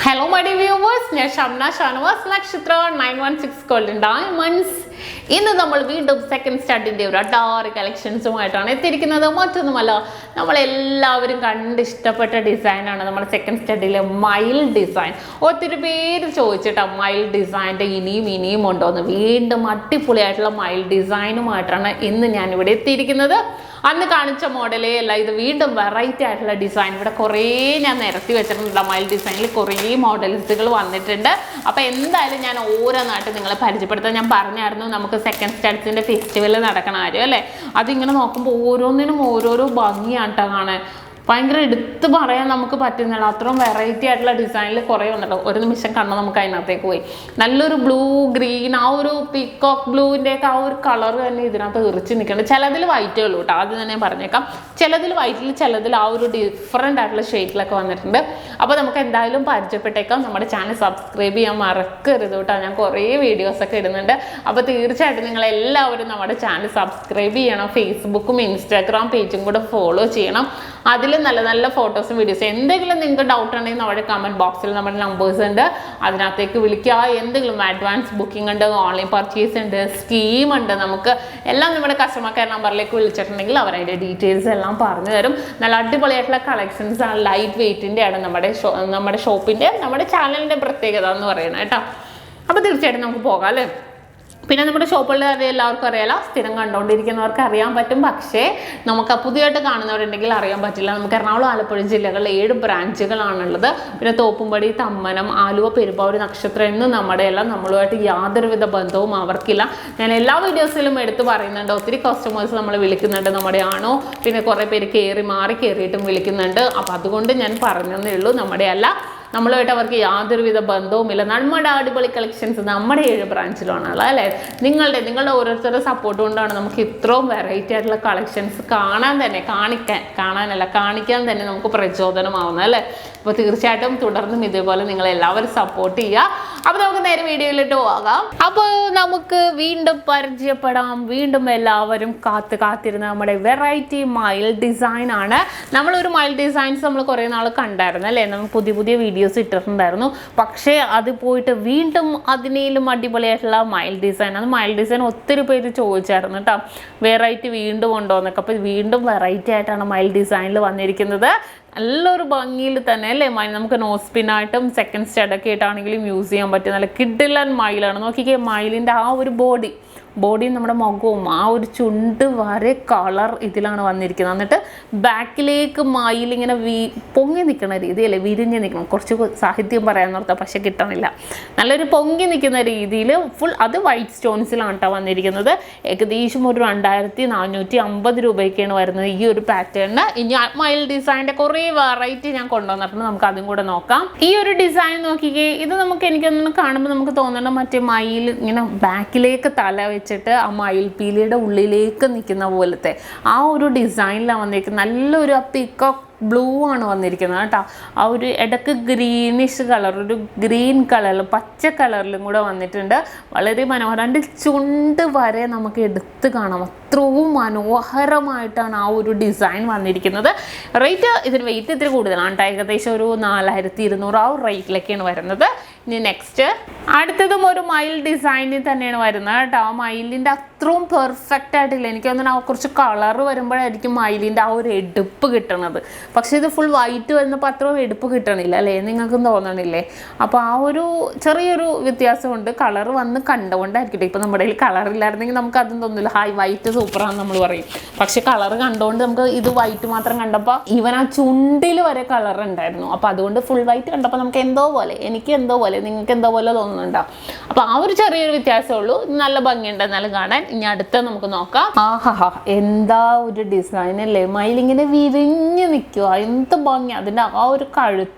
Hello my dear viewers, SHAMNA Nakshathra 916 Golden Diamonds. ഇന്ന് നമ്മൾ വീണ്ടും സെക്കൻഡ് സ്റ്റാർട്ടിൻ്റെ ഒരു അഡാറ് കളക്ഷൻസുമായിട്ടാണ് എത്തിയിരിക്കുന്നത്. മറ്റൊന്നുമല്ല, നമ്മളെല്ലാവരും കണ്ട് ഇഷ്ടപ്പെട്ട ഡിസൈനാണ് നമ്മുടെ സെക്കൻഡ് സ്റ്റാർട്ടിലെ മയിൽ ഡിസൈൻ. ഒത്തിരി പേര് ചോദിച്ചിട്ടാണ് മയിൽ ഡിസൈൻ്റെ ഇനിയും ഉണ്ടോയെന്ന്. വീണ്ടും അടിപൊളിയായിട്ടുള്ള മയിൽ ഡിസൈനുമായിട്ടാണ് ഇന്ന് ഞാനിവിടെ എത്തിയിരിക്കുന്നത്. അന്ന് കാണിച്ച മോഡലേ അല്ല, ഇത് വീണ്ടും വെറൈറ്റി ആയിട്ടുള്ള ഡിസൈൻ. ഇവിടെ കുറേ ഞാൻ നിരത്തി വെച്ചിട്ടുണ്ട്. മയിൽ ഡിസൈനിൽ കുറേ മോഡൽസുകൾ വന്നിട്ടുണ്ട്. അപ്പോൾ എന്തായാലും ഞാൻ ഓരോന്നായിട്ട് നിങ്ങളെ പരിചയപ്പെടുത്താൻ ഞാൻ പറഞ്ഞായിരുന്നു. നമുക്ക് സെക്കൻഡ് സ്റ്റാർട്സിൻ്റെ ഫെസ്റ്റിവൽ നടക്കണ കാര്യം അല്ലേ, അതിങ്ങനെ നോക്കുമ്പോൾ ഓരോന്നിനും ഓരോരോ ഭംഗിയാട്ടോ കാണാൻ. ഭയങ്കര എടുത്ത് പറയാൻ നമുക്ക് പറ്റുന്നില്ല, അത്രയും വെറൈറ്റി ആയിട്ടുള്ള ഡിസൈനിൽ കുറേ വന്നിട്ടോ. ഒരു നിമിഷം കണ്ണ് നമുക്ക് അതിനകത്തേക്ക് പോയി. നല്ലൊരു ബ്ലൂ ഗ്രീൻ, ആ ഒരു പീക്കോക്ക് ബ്ലൂവിൻ്റെയൊക്കെ ആ ഒരു കളർ തന്നെ ഇതിനകത്ത് എറിച്ച് നിൽക്കുന്നുണ്ട്. ചിലതിൽ വൈറ്റേ ഉള്ളൂ കേട്ടോ, ആദ്യം തന്നെ പറഞ്ഞേക്കാം. ചിലതിൽ വൈറ്റിൽ, ചിലതിൽ ആ ഒരു ഡിഫറെൻ്റ് ആയിട്ടുള്ള ഷെയ്ഡിലൊക്കെ വന്നിട്ടുണ്ട്. അപ്പോൾ നമുക്ക് എന്തായാലും പരിചയപ്പെട്ടേക്കാം. നമ്മുടെ ചാനൽ സബ്സ്ക്രൈബ് ചെയ്യാൻ മറക്കരുത് കേട്ടോ. ഞാൻ കുറേ വീഡിയോസൊക്കെ ഇടുന്നുണ്ട്. അപ്പോൾ തീർച്ചയായിട്ടും നിങ്ങളെല്ലാവരും നമ്മുടെ ചാനൽ സബ്സ്ക്രൈബ് ചെയ്യണം. ഫേസ്ബുക്കും ഇൻസ്റ്റാഗ്രാം പേജും കൂടെ ഫോളോ ചെയ്യണം. അതിൽ നല്ല നല്ല ഫോട്ടോസും വീഡിയോസും. എന്തെങ്കിലും നിങ്ങൾക്ക് ഡൗട്ട് ഉണ്ടെങ്കിൽ നമ്മുടെ കമൻറ്റ് ബോക്സിൽ നമ്മുടെ നമ്പേഴ്സ് ഉണ്ട്, അതിനകത്തേക്ക് വിളിക്കുക. എന്തെങ്കിലും അഡ്വാൻസ് ബുക്കിംഗ് ഉണ്ട്, ഓൺലൈൻ പർച്ചേസ് ഉണ്ട്, സ്കീം ഉണ്ട്, നമുക്ക് എല്ലാം നമ്മുടെ കസ്റ്റമർ കെയർ നമ്പറിലേക്ക് വിളിച്ചിട്ടുണ്ടെങ്കിൽ അവരതിൻ്റെ ഡീറ്റെയിൽസ് എല്ലാം പറഞ്ഞു തരും. നല്ല അടിപൊളിയായിട്ടുള്ള കളക്ഷൻസ് ആണ്, ലൈറ്റ് വെയ്റ്റിൻ്റെ ആണ് നമ്മുടെ ഷോപ്പിൻ്റെ, നമ്മുടെ ചാനലിൻ്റെ പ്രത്യേകത എന്ന് പറയുന്നത് കേട്ടോ. അപ്പോൾ തീർച്ചയായിട്ടും നമുക്ക് പോകാം അല്ലേ. പിന്നെ നമ്മുടെ ഷോപ്പുകളിൽ എല്ലാവർക്കും അറിയാലോ, സ്ഥിരം കണ്ടുകൊണ്ടിരിക്കുന്നവർക്ക് അറിയാൻ പറ്റും. പക്ഷേ നമുക്ക് പുതിയതായിട്ട് കാണുന്നവരുണ്ടെങ്കിൽ അറിയാൻ പറ്റില്ല. നമുക്ക് എറണാകുളം, ആലപ്പുഴ ജില്ലകളിൽ 7 ബ്രാഞ്ചുകളാണുള്ളത്. പിന്നെ തോപ്പുംപടി, തമ്മനം, ആലുവ, പെരുമ്പാവൂർ, നക്ഷത്ര എന്ന് നമ്മളുമായിട്ട് യാതൊരുവിധ ബന്ധവും അവർക്കില്ല. ഞാൻ എല്ലാ വീഡിയോസിലും എടുത്ത് പറയുന്നുണ്ട്. ഒത്തിരി കസ്റ്റമേഴ്സ് നമ്മൾ വിളിക്കുന്നുണ്ട്, നമ്മുടെ ആണോ. പിന്നെ കുറേ പേര് കയറിയിട്ടും വിളിക്കുന്നുണ്ട്. അപ്പോൾ അതുകൊണ്ട് ഞാൻ പറഞ്ഞതേ ഉള്ളൂ, നമ്മുടെ അല്ല. നമ്മളുമായിട്ട് അവർക്ക് യാതൊരുവിധ ബന്ധവുമില്ല. നമ്മുടെ അടിപൊളി കളക്ഷൻസ് നമ്മുടെ 7 ബ്രാഞ്ചിലാണുള്ളത് അല്ലേ. നിങ്ങളുടെ ഓരോരുത്തരുടെ സപ്പോർട്ട് കൊണ്ടാണ് നമുക്ക് ഇത്രയും വെറൈറ്റി ആയിട്ടുള്ള കളക്ഷൻസ് കാണിക്കാൻ തന്നെ നമുക്ക് പ്രചോദനമാവുന്നത് അല്ലേ. അപ്പോൾ തീർച്ചയായിട്ടും തുടർന്നും ഇതേപോലെ നിങ്ങളെല്ലാവരും സപ്പോർട്ട് ചെയ്യുക. അപ്പോൾ നമുക്ക് നേരെ വീഡിയോയിലിട്ട് പോകാം. അപ്പോൾ നമുക്ക് വീണ്ടും പരിചയപ്പെടാം. വീണ്ടും എല്ലാവരും കാത്തിരുന്ന നമ്മുടെ വെറൈറ്റി മയിൽ ഡിസൈൻ ആണ്. നമ്മളൊരു മയിൽ ഡിസൈൻസ് നമ്മൾ കുറേ നാൾ കണ്ടായിരുന്നു അല്ലേ. നമ്മൾ പുതിയ വീഡിയോസ് ഇട്ടിട്ടുണ്ടായിരുന്നു. പക്ഷേ അത് പോയിട്ട് വീണ്ടും അതിനേലും അടിപൊളിയായിട്ടുള്ള മയിൽ ഡിസൈൻ. അത് മയിൽ ഡിസൈൻ ഒത്തിരി പേര് ചോദിച്ചായിരുന്നു കേട്ടോ, വെറൈറ്റി വീണ്ടും ഉണ്ടോ എന്നൊക്കെ. അപ്പോൾ വീണ്ടും വെറൈറ്റി ആയിട്ടാണ് മയിൽ ഡിസൈനിൽ വന്നിരിക്കുന്നത്. നല്ലൊരു ഭംഗിയിൽ തന്നെ അല്ലേ. നമുക്ക് നോസ്പിനായിട്ടും സെക്കൻഡ് സ്റ്റഡൊക്കെ ആയിട്ടാണെങ്കിലും യൂസ് ചെയ്യാൻ പറ്റും. നല്ല കിഡിലൻ മയിലാണ്. നോക്കിക്കേ, മയിലിൻ്റെ ആ ഒരു ബോഡിയും നമ്മുടെ മുഖവും ആ ഒരു ചുണ്ട് വരെ കളർ ഇതിലാണ് വന്നിരിക്കുന്നത്. എന്നിട്ട് ബാക്കിലേക്ക് മയിലിങ്ങനെ പൊങ്ങി നിൽക്കുന്ന രീതിയല്ലേ, വിരിഞ്ഞ് നിൽക്കണം. കുറച്ച് സാഹിത്യം പറയാൻ നിർത്താം, പക്ഷെ കിട്ടണില്ല. നല്ലൊരു പൊങ്ങി നിൽക്കുന്ന രീതിയിൽ ഫുൾ അത് വൈറ്റ് സ്റ്റോൺസിലാണ് കേട്ടോ വന്നിരിക്കുന്നത്. ഏകദേശം ഒരു 2450 രൂപയ്ക്കാണ് വരുന്നത് ഈ ഒരു പാറ്റേണിന്. ഇനി മയിൽ ഡിസൈൻ്റെ കുറേ വെറൈറ്റി ഞാൻ കൊണ്ടുവന്നിട്ടുണ്ട്, നമുക്ക് അതും കൂടെ നോക്കാം. ഈ ഒരു ഡിസൈൻ നോക്കിക്കേ, ഇത് എനിക്കൊന്നും കാണുമ്പോൾ നമുക്ക് തോന്നണം മറ്റേ മയിൽ ഇങ്ങനെ ബാക്കിലേക്ക് തല വെച്ചിട്ട് ആ മയിൽപീലിയുടെ ഉള്ളിലേക്ക് നിൽക്കുന്ന പോലത്തെ ആ ഒരു ഡിസൈനിലാണ് വന്നിരിക്കുന്നത്. നല്ലൊരു പീക്കോക്ക് ബ്ലൂ ആണ് വന്നിരിക്കുന്നത് കേട്ടോ. ആ ഒരു ഇടക്ക് ഗ്രീനിഷ് കളർ, ഒരു ഗ്രീൻ കളറിൽ പച്ച കളറിലും കൂടെ വന്നിട്ടുണ്ട്. വളരെ മനോഹരം. അതിൻ്റെ ചുണ്ട് വരെ നമുക്ക് എടുത്ത് കാണാം, അത്രയും മനോഹരമായിട്ടാണ് ആ ഒരു ഡിസൈൻ വന്നിരിക്കുന്നത്. ഇതിന് വെയിറ്റ് ഇത്തിരി കൂടുതലാണ് കേട്ടോ, ഏകദേശം ഒരു 4200 ആ ഒരു റേറ്റിലൊക്കെയാണ് വരുന്നത്. ഇനി നെക്സ്റ്റ് അടുത്തതും ഒരു മയിൽ ഡിസൈനിൽ തന്നെയാണ് വരുന്നത് കേട്ടോ. ആ മയിലിൻ്റെ അത്രയും പെർഫെക്റ്റ് ആയിട്ടില്ല. എനിക്ക് തോന്നുന്നു കുറച്ച് കളർ വരുമ്പോഴായിരിക്കും മയിലിൻ്റെ ആ ഒരു എടുപ്പ് കിട്ടണത്. പക്ഷേ ഇത് ഫുൾ വൈറ്റ് വരുന്നപ്പോൾ അത്രയും എടുപ്പ് കിട്ടണില്ല അല്ലേ, നിങ്ങൾക്കും തോന്നണില്ലേ? അപ്പോൾ ആ ഒരു ചെറിയൊരു വ്യത്യാസമുണ്ട്. കളർ വന്ന് കണ്ടുകൊണ്ടായിരിക്കട്ടെ. ഇപ്പം നമ്മുടെ കയ്യിൽ കളർ ഇല്ലായിരുന്നെങ്കിൽ നമുക്ക് അതും തോന്നില്ല, ഹായ് വൈറ്റ് സൂപ്പറാണെന്ന് നമ്മൾ പറയും. പക്ഷേ കളർ കണ്ടുകൊണ്ട് നമുക്ക് ഇത് വൈറ്റ് മാത്രം കണ്ടപ്പോൾ ഈവൻ ആ ചുണ്ടിൽ വരെ കളർ ഉണ്ടായിരുന്നു. അപ്പോൾ അതുകൊണ്ട് ഫുൾ വൈറ്റ് കണ്ടപ്പോൾ നമുക്ക് എനിക്ക് എന്തോ പോലെ നിങ്ങൾക്ക് എന്തോ പോലെ തോന്നുന്നുണ്ടോ? അപ്പോൾ ആ ഒരു ചെറിയൊരു വ്യത്യാസമേ ഉള്ളൂ. നല്ല ഭംഗിയുണ്ട് എന്നാലും കാണാൻ. ഇനി അടുത്ത നമുക്ക് നോക്കാം. എന്താ ഒരു ഡിസൈൻ അല്ലേ, മയിലിങ്ങനെ വിരിഞ്ഞ് നിൽക്കുക, എന്ത് ഭംഗി. അതിൻ്റെ ആ ഒരു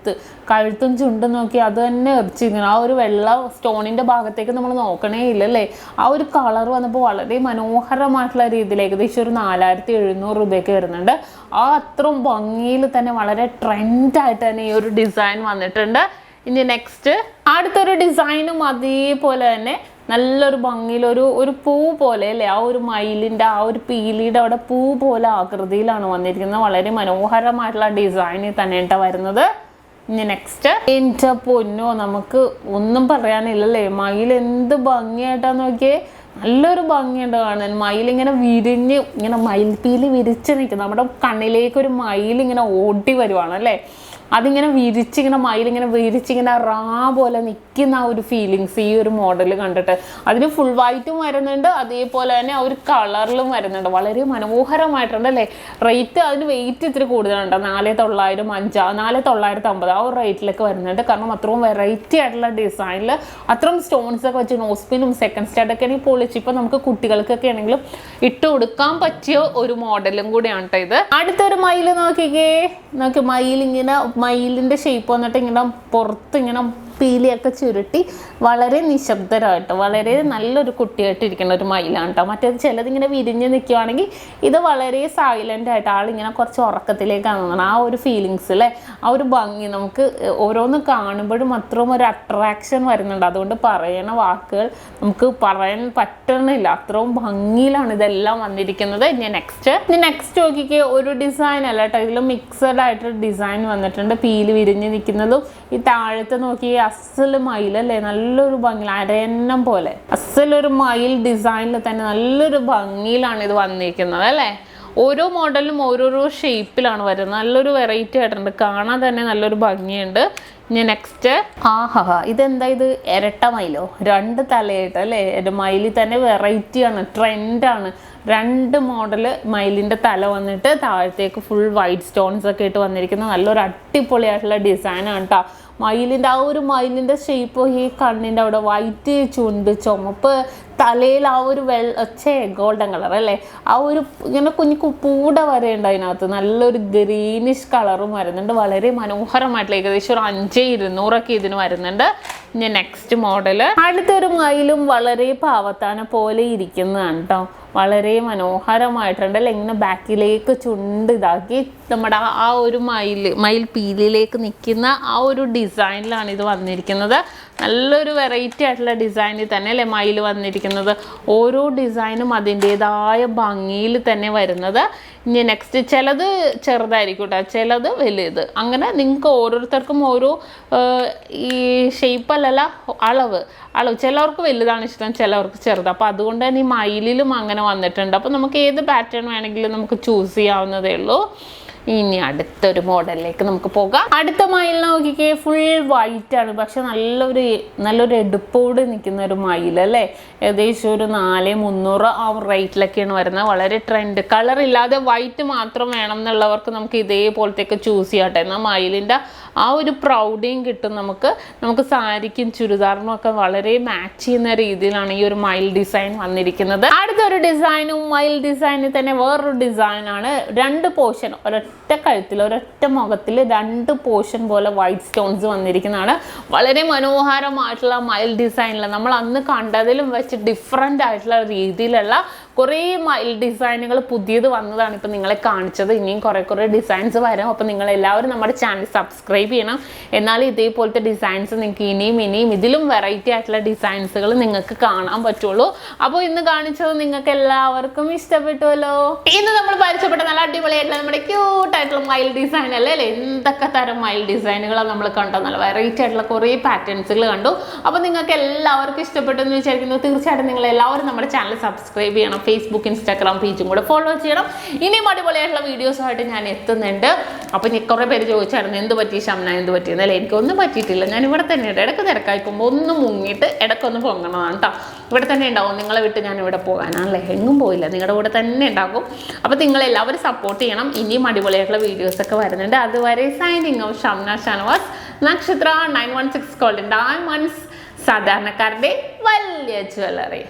കഴുത്തും ചുണ്ടും നോക്കി അത് തന്നെ എറിച്ചിരിക്കണം. ആ ഒരു വെള്ള സ്റ്റോണിൻ്റെ ഭാഗത്തേക്ക് നമ്മൾ നോക്കണേ ഇല്ലല്ലേ. ആ ഒരു കളർ വന്നപ്പോൾ വളരെ മനോഹരമായിട്ടുള്ള രീതിയിൽ ഏകദേശം ഒരു 4700 രൂപയൊക്കെ വരുന്നുണ്ട്. ആ അത്രയും ഭംഗിയിൽ തന്നെ വളരെ ട്രെൻഡായിട്ട് തന്നെ ഈ ഒരു ഡിസൈൻ വന്നിട്ടുണ്ട്. ഇനി നെക്സ്റ്റ് അടുത്തൊരു ഡിസൈനും അതേപോലെ തന്നെ നല്ലൊരു ഭംഗിയിൽ ഒരു പൂ പോലെ അല്ലേ, ആ ഒരു മയിലിൻ്റെ ആ ഒരു പീലിയുടെ അവിടെ പൂ പോലെ ആകൃതിയിലാണ് വന്നിരിക്കുന്നത്. വളരെ മനോഹരമായിട്ടുള്ള ഡിസൈനിൽ തന്നെ വരുന്നത്. ഇനി നെക്സ്റ്റ് എൻ്റെ പൊന്നോ, നമുക്ക് ഒന്നും പറയാനില്ലല്ലേ. മയിൽ എന്ത് ഭംഗിയായിട്ടാന്ന് നോക്കിയേ, നല്ലൊരു ഭംഗിയുണ്ട് കാണാൻ. മയിലിങ്ങനെ വിരിഞ്ഞ് ഇങ്ങനെ മയിൽപ്പീലി വിരിച്ച് നിൽക്കും. നമ്മുടെ കണ്ണിലേക്കൊരു മയിലിങ്ങനെ ഓടി വരുവാണ് അല്ലേ. അതിങ്ങനെ വിരിച്ചിങ്ങനെ മയിലിങ്ങനെ വിരിച്ചിങ്ങനെ റാ പോലെ നിൽക്കുന്ന ആ ഒരു ഫീലിങ്സ് ഈ ഒരു മോഡൽ കണ്ടിട്ട്. അതിന് ഫുൾ വൈറ്റും വരുന്നുണ്ട്, അതേപോലെ തന്നെ ആ ഒരു കളറിലും വരുന്നുണ്ട്. വളരെ മനോഹരമായിട്ടുണ്ട് അല്ലേ. റേറ്റ് അതിന് വെയിറ്റ് ഇത്തിരി കൂടുതലുണ്ട്, 4950 ആ ഒരു റേറ്റിലൊക്കെ വരുന്നുണ്ട്. കാരണം അത്രയും വെറൈറ്റി ആയിട്ടുള്ള ഡിസൈനിൽ അത്രയും സ്റ്റോൺസ് ഒക്കെ വെച്ച് നോസ്പിനും സെക്കൻഡ് സ്റ്റാർട്ടൊക്കെ ആണെങ്കിൽ പൊളിച്ച് ഇപ്പം നമുക്ക് കുട്ടികൾക്കൊക്കെ ആണെങ്കിലും ഇട്ട് കൊടുക്കാൻ പറ്റിയ ഒരു മോഡലും കൂടിയാണ് കേട്ടോ ഇത്. അടുത്തൊരു മയിൽ നോക്കിക്കേ, നോക്കി മയിലിൻ്റെ ഷേപ്പ് വന്നിട്ട് ഇങ്ങനെ പുറത്ത് ഇങ്ങനെ പീലിയൊക്കെ ചുരുട്ടി വളരെ നിശബ്ദരായിട്ട് വളരെ നല്ലൊരു കുട്ടിയായിട്ടിരിക്കുന്ന ഒരു മയിലാണ് കേട്ടോ. മറ്റേത് ചിലതിങ്ങനെ വിരിഞ്ഞ് നിൽക്കുകയാണെങ്കിൽ ഇത് വളരെ സൈലൻ്റ് ആയിട്ട് ആളിങ്ങനെ കുറച്ച് ഉറക്കത്തിലേക്കാണ് തോന്നുന്നത്. ആ ഒരു ഫീലിങ്സ് അല്ലേ, ആ ഒരു ഭംഗി നമുക്ക് ഓരോന്ന് കാണുമ്പോഴും അത്രയും ഒരു അട്രാക്ഷൻ വരുന്നുണ്ട്. അതുകൊണ്ട് പറയുന്ന വാക്കുകൾ നമുക്ക് പറയാൻ പറ്റണില്ല, അത്രയും ഭംഗിയിലാണ് ഇതെല്ലാം വന്നിരിക്കുന്നത്. ഇനി നെക്സ്റ്റ് നോക്കിക്കേ, ഒരു ഡിസൈൻ അല്ല കേട്ടോ, ഇതിൽ മിക്സഡ് ആയിട്ടൊരു ഡിസൈൻ വന്നിട്ടുണ്ട്. പീല് വിരിഞ്ഞ് നിൽക്കുന്നതും ഈ താഴത്തെ നോക്കി അസല് മയിലല്ലേ, നല്ലൊരു ഭംഗി അരയന്നം പോലെ അസലൊരു മയിൽ ഡിസൈനിൽ തന്നെ നല്ലൊരു ഭംഗിയിലാണ് ഇത് വന്നിരിക്കുന്നത് അല്ലേ. ഓരോ മോഡലും ഓരോരോ ഷേപ്പിലാണ് വരുന്നത്. നല്ലൊരു വെറൈറ്റി ആയിട്ടുണ്ട്, കാണാൻ തന്നെ നല്ലൊരു ഭംഗിയുണ്ട്. ഇനി നെക്സ്റ്റ്, ഇതെന്താ ഇത്, ഇരട്ട മയിലോ, 2 തലയായിട്ട് അല്ലേ. മയിലിൽ തന്നെ വെറൈറ്റിയാണ്, ട്രെൻഡാണ്. 2 മോഡൽ മയിലിൻ്റെ തല വന്നിട്ട് താഴത്തേക്ക് ഫുൾ വൈറ്റ് സ്റ്റോൺസ് ഒക്കെ ഇട്ട് വന്നിരിക്കുന്നത് നല്ലൊരു അടിപൊളിയായിട്ടുള്ള ഡിസൈനാണ് കേട്ടോ. മയിലിൻ്റെ ആ ഒരു മയിലിൻ്റെ ഷേപ്പ്, ഈ കണ്ണിൻ്റെ അവിടെ വൈറ്റ്, ചുണ്ട് ചുമപ്പ്, തലയിൽ ആ ഒരു ഗോൾഡൻ കളർ അല്ലേ, ആ ഒരു ഇങ്ങനെ കുഞ്ഞു പൂട വരെയുണ്ട് അതിനകത്ത്. നല്ലൊരു ഗ്രീനിഷ് കളറും വരുന്നുണ്ട്. വളരെ മനോഹരമായിട്ടുള്ള ഏകദേശം ഒരു 5200 ഇതിന് വരുന്നുണ്ട്. ഇനി നെക്സ്റ്റ് മോഡൽ, അടുത്തൊരു മയിലും വളരെ പാവത്താനെ പോലെ ഇരിക്കുന്നതാണ് കേട്ടോ. വളരെ മനോഹരമായിട്ടുണ്ട് അല്ലേ. ഇങ്ങനെ ബാക്കിലേക്ക് ചുണ്ട് ഇതാക്കി നമ്മുടെ ആ ഒരു മയിൽ പീലിലേക്ക് നിൽക്കുന്ന ആ ഒരു ഡിസൈനിലാണ് ഇത് വന്നിരിക്കുന്നത്. നല്ലൊരു വെറൈറ്റി ആയിട്ടുള്ള ഡിസൈനിൽ തന്നെ അല്ലേ മയിൽ വന്നിരിക്കുന്നത്. ഓരോ ഡിസൈനും അതിൻ്റേതായ ഭംഗിയിൽ തന്നെ വരുന്നത്. ഇനി നെക്സ്റ്റ്, ചിലത് ചെറുതായിരിക്കും കേട്ടോ, ചിലത് വലുത്. അങ്ങനെ നിങ്ങൾക്ക് ഓരോരുത്തർക്കും ഓരോ ഈ ഷേപ്പല്ലല്ല അളവ് ചിലവർക്ക് വലുതാണ് ഇഷ്ടം, ചിലവർക്ക് ചെറുത്. അപ്പോൾ അതുകൊണ്ട് തന്നെ ഈ മയിലിലും അങ്ങനെ വന്നിട്ടുണ്ട്. അപ്പോൾ നമുക്ക് ഏത് പാറ്റേൺ വേണമെങ്കിലും നമുക്ക് ചൂസ് ചെയ്യാവുന്നതേ ഉള്ളൂ. ഇനി അടുത്തൊരു മോഡലിലേക്ക് നമുക്ക് പോകാം. അടുത്ത മയിൽ നോക്കിക്കേ, ഫുൾ വൈറ്റ് ആണ്, പക്ഷെ നല്ലൊരു എടുപ്പോട് നിൽക്കുന്ന ഒരു മയിൽ അല്ലേ. ഏകദേശം ഒരു 4300 ആ റേറ്റിലൊക്കെയാണ് വരുന്നത്. വളരെ ട്രെൻഡ്, കളർ ഇല്ലാതെ വൈറ്റ് മാത്രം വേണം എന്നുള്ളവർക്ക് നമുക്ക് ഇതേപോലത്തേക്ക് ചൂസ് ചെയ്യാട്ടെ. എന്നാൽ മയിലിൻ്റെ ആ ഒരു പ്രൗഡിയും കിട്ടും നമുക്ക് സാരിക്കും ചുരിദാറിനും ഒക്കെ വളരെ മാച്ച് ചെയ്യുന്ന രീതിയിലാണ് ഈ ഒരു മയിൽ ഡിസൈൻ വന്നിരിക്കുന്നത്. അടുത്തൊരു ഡിസൈനും മയിൽ ഡിസൈനിൽ തന്നെ വേറൊരു ഡിസൈനാണ്. 2 പോർഷൻ, ഒരൊറ്റ കഴുത്തിൽ ഒരൊറ്റ മുഖത്തിൽ 2 പോർഷൻ പോലെ വൈറ്റ് സ്റ്റോൺസ് വന്നിരിക്കുന്നതാണ്. വളരെ മനോഹരമായിട്ടുള്ള മയിൽ ഡിസൈനിൽ നമ്മൾ അന്ന് കണ്ടതിലും വെച്ച് ഡിഫറെൻ്റ് ആയിട്ടുള്ള രീതിയിലുള്ള കുറേ മയിൽ ഡിസൈനുകൾ പുതിയത് വന്നതാണ് ഇപ്പം നിങ്ങളെ കാണിച്ചത്. ഇനിയും കുറേ ഡിസൈൻസ് വരും. അപ്പോൾ നിങ്ങളെല്ലാവരും നമ്മുടെ ചാനൽ സബ്സ്ക്രൈബ് ചെയ്യണം. എന്നാലും ഇതേപോലത്തെ ഡിസൈൻസ് നിങ്ങൾക്ക് ഇനിയും ഇതിലും വെറൈറ്റി ആയിട്ടുള്ള ഡിസൈൻസുകൾ നിങ്ങൾക്ക് കാണാൻ പറ്റുള്ളൂ. അപ്പോൾ ഇന്ന് കാണിച്ചത് നിങ്ങൾക്ക് എല്ലാവർക്കും ഇഷ്ടപ്പെട്ടുവല്ലോ. ഇന്ന് നമ്മൾ പരിചയപ്പെട്ട നല്ല അടിപൊളിയായിട്ടുള്ള നമ്മുടെ ക്യൂട്ടായിട്ടുള്ള മയിൽ ഡിസൈൻ അല്ലേ. എന്തൊക്കെ തരം മയിൽ ഡിസൈനുകളാണ് നമ്മൾ കണ്ടത്. നല്ല വെറൈറ്റി ആയിട്ടുള്ള കുറേ പാറ്റേൺസുകൾ കണ്ടു. അപ്പോൾ നിങ്ങൾക്ക് എല്ലാവർക്കും ഇഷ്ടപ്പെട്ടു എന്ന് വിചാരിക്കുന്നു. തീർച്ചയായിട്ടും നിങ്ങൾ എല്ലാവരും നമ്മുടെ ചാനൽ സബ്സ്ക്രൈബ് ചെയ്യണം. ഫേസ്ബുക്ക് ഇൻസ്റ്റാഗ്രാം പേജും കൂടെ ഫോളോ ചെയ്യണം. ഇനിയും അടിപൊളിയായിട്ടുള്ള വീഡിയോസുമായിട്ട് ഞാൻ എത്തുന്നുണ്ട്. അപ്പോൾ കുറേ പേര് ചോദിച്ചായിരുന്നു എന്ത് പറ്റി ഷംന, എന്ത് പറ്റിയെന്നല്ലേ. എനിക്കൊന്നും പറ്റിയിട്ടില്ല, ഞാൻ ഇവിടെ തന്നെ ഉണ്ട്. ഇടയ്ക്ക് തിരക്കായിക്കുമ്പോൾ ഒന്ന് മുങ്ങിയിട്ട് ഇടയ്ക്കൊന്ന് പൊങ്ങണതാണ് കേട്ടോ. ഇവിടെ തന്നെ ഉണ്ടാവും. നിങ്ങളെ വിട്ട് ഞാൻ ഇവിടെ പോകാനാണല്ലേ, എങ്ങും പോയില്ല, നിങ്ങളുടെ കൂടെ തന്നെ ഉണ്ടാകും. അപ്പോൾ നിങ്ങളെല്ലാവരും സപ്പോർട്ട് ചെയ്യണം. ഇനിയും അടിപൊളിയായിട്ടുള്ള വീഡിയോസൊക്കെ വരുന്നുണ്ട്. അതുവരെ സൈനിങ് ഓഫ് ഷംന ഷാനവാസ്, നക്ഷത്ര 916 ഗോൾഡൻ ഡയമണ്ട്സ്, സാധാരണക്കാരുടെ വലിയ ജ്വല്ലറി.